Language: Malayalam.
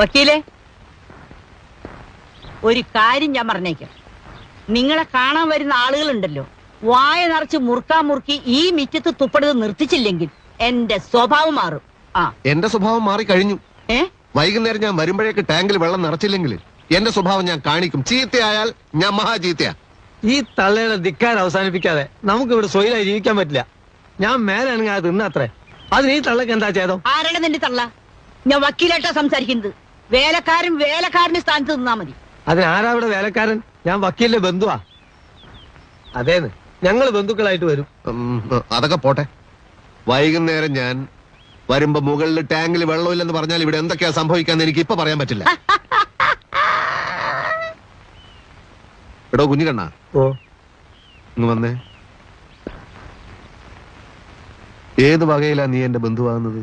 വക്കീലെ, ഒരു കാര്യം ഞാൻ പറഞ്ഞേക്കാം. നിങ്ങളെ കാണാൻ വരുന്ന ആളുകളുണ്ടല്ലോ, വായ നിറച്ച് മുറുക്കി ഈ മിറ്റത്ത് തുപ്പടുത് നിർത്തിച്ചില്ലെങ്കിൽ എന്റെ സ്വഭാവം മാറും. എന്റെ സ്വഭാവം മാറി കഴിഞ്ഞു. വൈകുന്നേരം ഞാൻ വരുമ്പോഴേക്ക് ടാങ്കിൽ വെള്ളം നിറച്ചില്ലെങ്കിൽ എന്റെ സ്വഭാവം ഞാൻ കാണിക്കും. ചീത്തയായാൽ ഞാൻ മഹാചീത്തയാ. ഈ തള്ളയുടെ ധിക്കാരം അവസാനിപ്പിക്കാതെ നമുക്ക് ഇവിടെ സ്വൈരായി ജീവിക്കാൻ പറ്റില്ല. ഞാൻ മേലാണെങ്കിൽ അത് തിന്നത്രേ. അതിന് ഈ തള്ളക്ക് എന്താ ചെയ്തോ? ആരാണ് നിന്റെ തള്ള? ഞാൻ വക്കീലായിട്ടാ സംസാരിക്കുന്നത്. വേലക്കാരന്റെ സ്ഥാനത്ത് നിന്നാ മതി. അതിനാരാ ഇവിടെ വേലക്കാരൻ? ഞാൻ വക്കീലിന്റെ ബന്ധുവാ. അതേന്ന്, ഞങ്ങള് ബന്ധുക്കളായിട്ട് വരും. അതൊക്കെ പോട്ടെ. വൈകുന്നേരം ഞാൻ വരുമ്പോ മുകളിൽ ടാങ്കിൽ വെള്ളമില്ലെന്ന് പറഞ്ഞാൽ ഇവിടെ എന്തൊക്കെയാ സംഭവിക്കാന്ന് എനിക്ക് ഇപ്പൊ പറയാൻ പറ്റില്ല. എടോ കുഞ്ഞുകണ്ണ, ഇങ്ങ് വന്നേ. ഏത് വകയിലാ നീ എന്റെ ബന്ധുവാകുന്നത്?